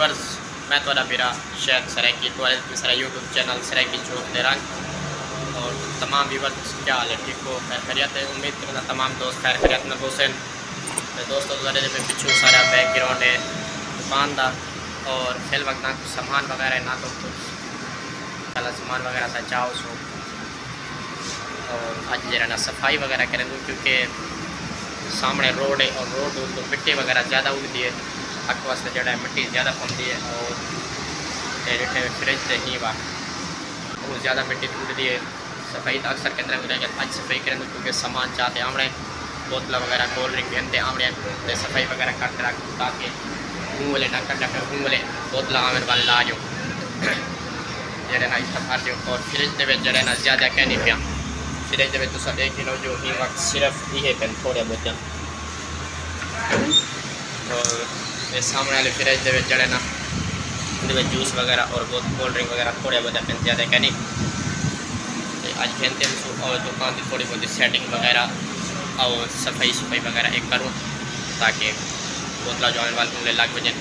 Viewers, मैं थोड़ा मेरा शेख सराइकी दूसरा यूट्यूब चैनल सराइकी चौक दे रंग और तमाम व्यूवर्स क्या हाल है, ठीक हो, खैर खैरियत है। उम्मीद करता तमाम दोस्त खैर खैरियत में हुसैन दोस्तों गुजारे में पिछू सारा बैकग्राउंड है दुकान का और फिल वक्त ना कुछ सामान वगैरह ना तो कुछ कल सामान वगैरह था चाहो सो और अज जरा ना सफाई वगैरह करें दूँ क्योंकि सामने रोड है और रोड तो मिट्टी वगैरह ज़्यादा उगती है, अख वास्ते जड़ा मिट्टी ज़्यादा पौंदी है और फ्रिज से ही बात बहुत ज़्यादा मिट्टी उगती है। सफाई तो अक्सर केंद्र में रहेगा, अज सफाई करें क्योंकि सामान चाहते आमड़े बोतल वगैरह कोल्ड ड्रिंक पहनते आमड़े तो सफाई वगैरह करते रख ताकि मुँह वाले ना कट फिर मुँह वाले बोतल आवन वाले ला जो जड़े ना इतना भर जो और फ्रिज के जड़े ना ज़्यादा कह नहीं पिया फ्रिज के तो 1 किलो जो ही वक्त सिर्फ ये पेन थोड़े बहुत और ये सामने वाले फ्रिज के जड़े ना जूस वगैरह और बहुत कोल्ड ड्रिंक वगैरह थोड़े बहुत पेन ज़्यादा कह नहीं अज कहते और दुकान की थोड़ी बहुत सेटिंग वगैरह और सफाई वगैरह एक करूँ ताकि बोतल जो आने वाले लग वजन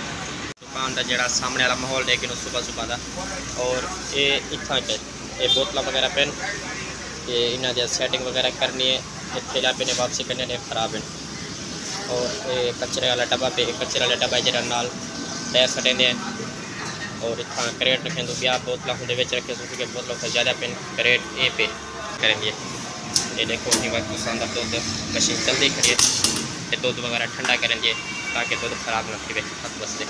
दुकान का जरा सामने वाला माहौल लेकिन सुबह का और ये इतना पे ये बोतल वगैरह पेन ये इन्हें सेटिंग वगैरह करनी है, इतने लापे ने वापसी करने ने खराब है और ये कचरे वाला डब्बा पे कचरे वाले डब्बा जरा नाल पैर सटेंदे और इतना करेट रखें तो ब्याह बोतल होंगे रखे क्योंकि बोतलों का ज़्यादा पेन करेट ए पे करेंगे। ये देखो ही वक्त शानदार दूध मशीन जल्दी खड़ी है दूध वगैरह ठंडा करेंगे ताकि दूध खराब ना थी हथ बसते।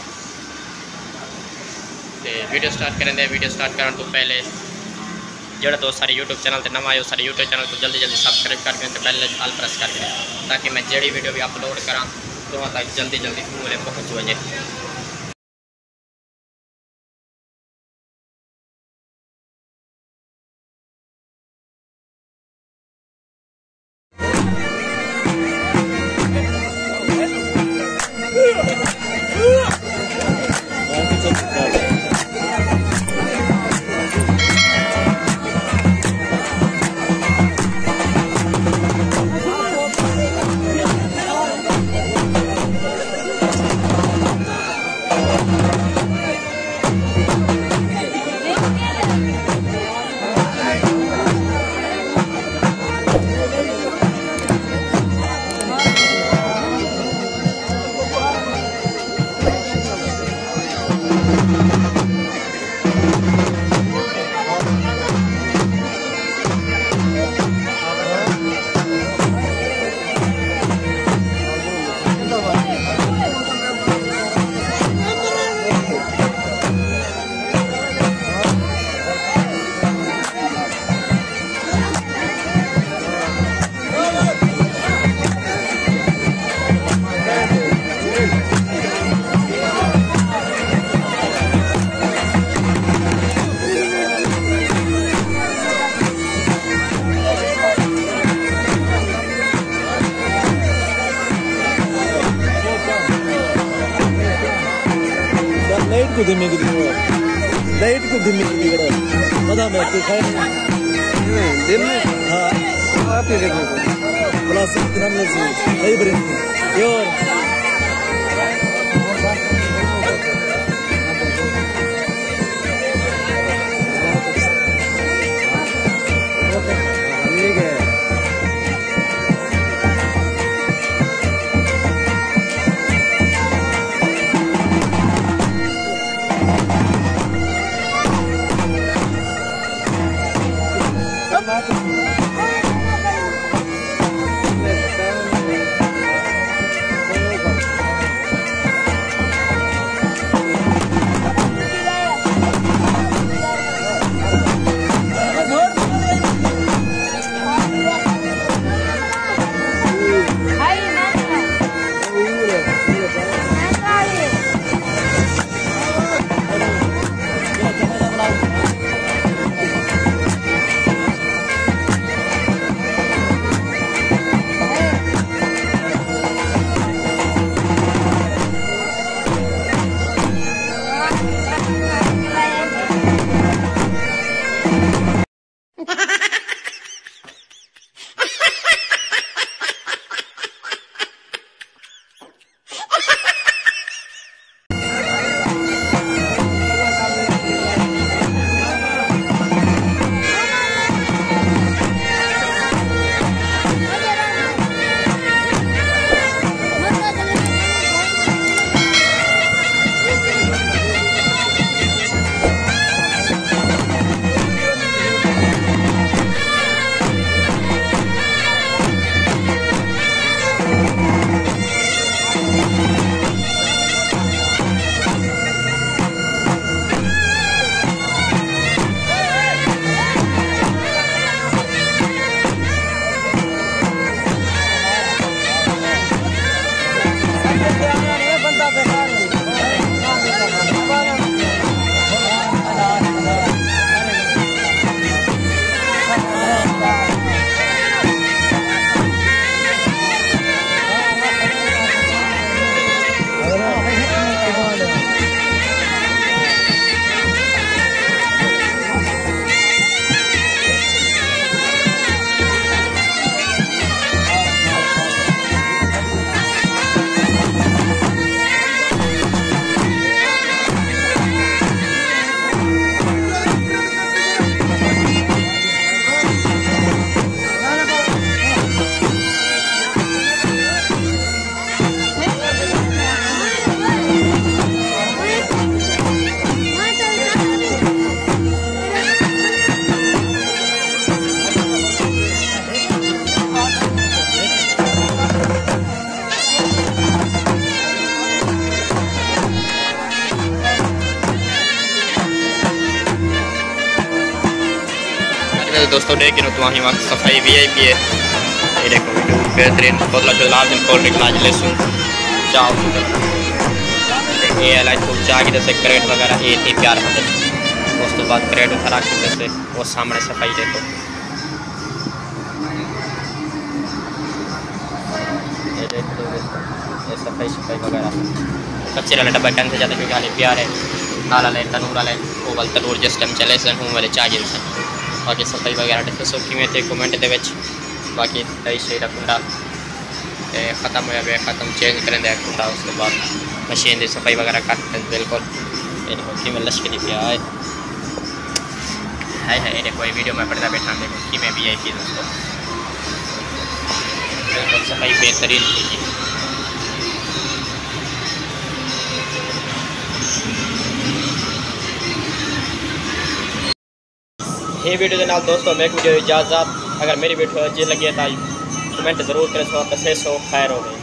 वीडियो स्टार्ट करेंगे, वीडियो स्टार्ट करने तो पहले जो दोस्त सारे यूट्यूब चैनल से नवा आए सारे यूट्यूब चैनल को जल्दी सब्सक्राइब करके तो बेल आल प्रेस करके ताकि मैं जड़ी वीडियो भी अपलोड करा तो वहाँ तक जल्दी पूरे पहुँच वजे। लाइट को धीमी पता मैं तो खाए दिन में हाँ आप ही देखो प्लास्टिक हमने सही बरेंगे और दोस्तों देख लो तो वहाँ सफाई VIP है। ये देखो बेहतरीन बोतल दिन कोल्ड ड्रिंक लाज लेसूँ चाव ये लाइट खूब चाह की जैसे क्रेट वगैरह ये थी प्यार होते। उस तो बाद क्रेट उठा के जैसे वो सामने सफाई देखो ये देख लो ये सफाई वगैरह कच्चे वाले डब्बा टन से ज़्यादा क्योंकि हाली प्यार है काला लें तनूर वाले वो वाले तनूर जिस टाइम चले सन हूँ वाले चाह जिन सन बाकी सफाई वगैरह दसो किमें थे कमेंट दे बाकी सही सही कुंडा ख़त्म होया वे ख़त्म चेंज करें दे कुंडा उसके बाद मशीन की सफाई वगैरह करते बिल्कुल ये देखो कि मैं लश्करी पिया है ये कोई वीडियो में पढ़ता बैठा देखो कि मैं VIP दोस्तों बिल्कुल सफाई बेहतरीन थी। ये वीडियो के नाल दोस्तों मैं वीडियो इजाज़त अगर मेरी वीडियो अच्छी लगी है तो कमेंट ज़रूर करें। सो खैर हो गई।